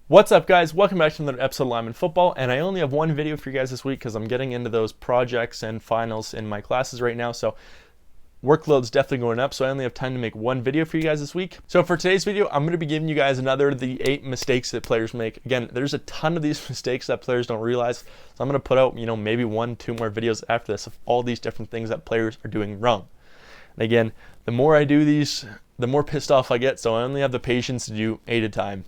What's up, guys? Welcome back to another episode of Lineman Football, and I only have one video for you guys this week because I'm getting into those projects and finals in my classes right now, so workload's definitely going up, so I only have time to make one video for you guys this week. So for today's video, I'm going to be giving you guys another of the 8 mistakes that players make. Again, there's a ton of these mistakes that players don't realize, so I'm going to put out, maybe 1-2 more videos after this of all these different things that players are doing wrong. And again, the more I do these, the more pissed off I get, so I only have the patience to do 8 at a time.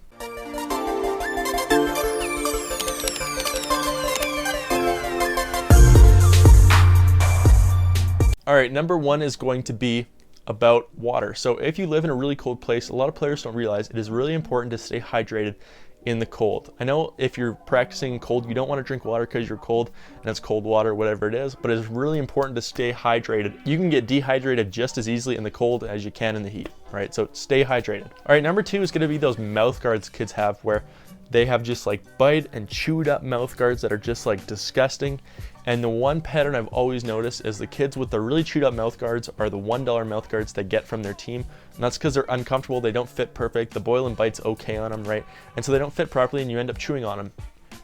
All right, number 1 is going to be about water. So if you live in a really cold place, a lot of players don't realize it is really important to stay hydrated in the cold. I know if you're practicing cold, you don't want to drink water because you're cold and it's cold water, whatever it is, but it's really important to stay hydrated. You can get dehydrated just as easily in the cold as you can in the heat, right? So stay hydrated. All right, number 2 is going to be those mouth guards kids have where they have just like bite and chewed up mouth guards that are just like disgusting. And the one pattern I've always noticed is the kids with the really chewed up mouth guards are the $1 mouth guards they get from their team. And that's because they're uncomfortable, they don't fit perfect, the boil and bite's okay on them, right? And so they don't fit properly and you end up chewing on them.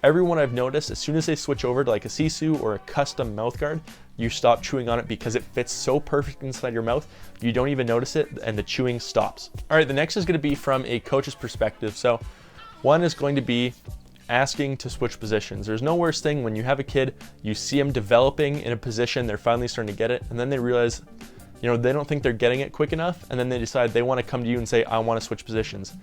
Everyone I've noticed, as soon as they switch over to like a Sisu or a custom mouth guard, you stop chewing on it because it fits so perfect inside your mouth, you don't even notice it and the chewing stops. All right, the next is gonna be from a coach's perspective. So one is going to be asking to switch positions. There's no worse thing when you have a kid, you see them developing in a position, they're finally starting to get it, and then they realize, they don't think they're getting it quick enough, and then they decide they want to come to you and say, I want to switch positions.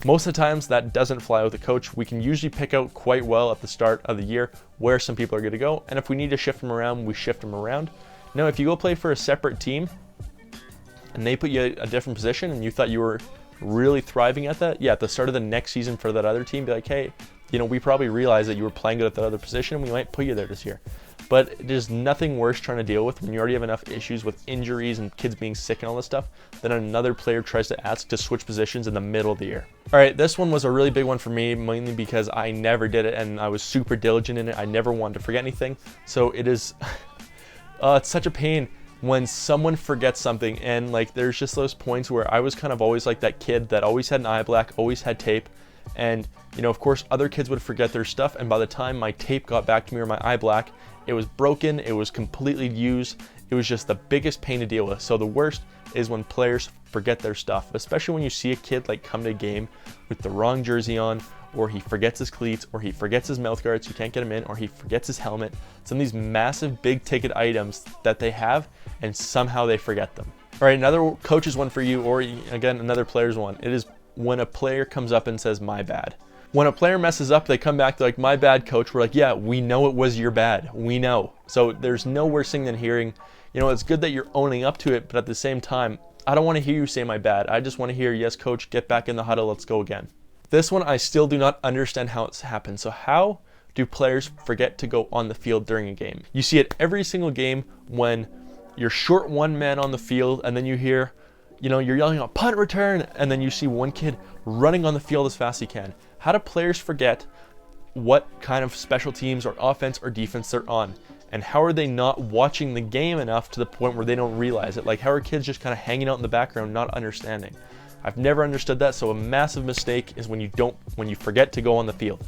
Most of the times that doesn't fly with a coach. We can usually pick out quite well at the start of the year where some people are going to go, and if we need to shift them around, we shift them around. Now, if you go play for a separate team and they put you a different position and you thought you were really thriving at that, at the start of the next season for that other team, be like, hey, we probably realized that you were playing good at that other position, we might put you there this year. But there's nothing worse trying to deal with when you already have enough issues with injuries and kids being sick and all this stuff, than another player tries to ask to switch positions in the middle of the year. All right, this one was a really big one for me, mainly because I never did it and I was super diligent in it. I never wanted to forget anything. So it is, it's such a pain when someone forgets something, and like there's just those points where I was kind of always like that kid that always had an eye black, always had tape, and of course other kids would forget their stuff, and by the time my tape got back to me or my eye black, it was broken, it was completely used, it was just the biggest pain to deal with. So the worst is when players forget their stuff, especially when you see a kid like come to a game with the wrong jersey on, or he forgets his cleats, or he forgets his mouth guards, you can't get him in, or he forgets his helmet. Some of these massive big ticket items that they have, and somehow they forget them. All right, another coach's one for you, or again, another player's one. It is when a player comes up and says, my bad. When a player messes up, they come back, they're like, my bad, coach. We're like, yeah, we know it was your bad. We know. So there's no worse thing than hearing, it's good that you're owning up to it, but at the same time, I don't want to hear you say my bad. I just want to hear, yes, coach, get back in the huddle, let's go again. This one, I still do not understand how it's happened. So how do players forget to go on the field during a game? You see it every single game when you're short one man on the field, and then you hear, you're yelling out punt return, and then you see one kid running on the field as fast as he can. How do players forget what kind of special teams or offense or defense they're on? And how are they not watching the game enough to the point where they don't realize it? Like, how are kids just kind of hanging out in the background, not understanding? I've never understood that, so a massive mistake is when you forget to go on the field.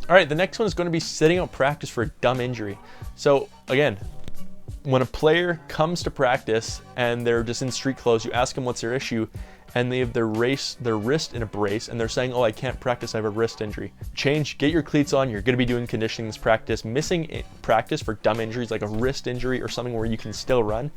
All right, the next one is going to be sitting out practice for a dumb injury. So again, when a player comes to practice and they're just in street clothes, you ask them what's their issue, and they have their wrist in a brace, and they're saying, oh, I can't practice, I have a wrist injury. Get your cleats on, you're gonna be doing conditioning this practice. Missing practice for dumb injuries like a wrist injury or something where you can still run,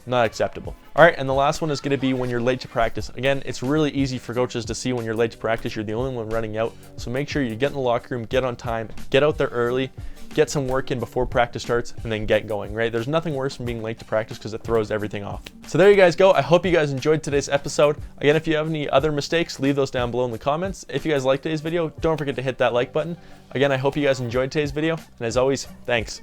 not acceptable. All right, and the last one is gonna be when you're late to practice. Again, it's really easy for coaches to see when you're late to practice, you're the only one running out. So make sure you get in the locker room, get on time, get out there early, get some work in before practice starts, and then get going, right? There's nothing worse than being late to practice because it throws everything off. So there you guys go. I hope you guys enjoyed today's episode. Again, if you have any other mistakes, leave those down below in the comments. If you guys liked today's video, don't forget to hit that like button. Again, I hope you guys enjoyed today's video, and as always, thanks.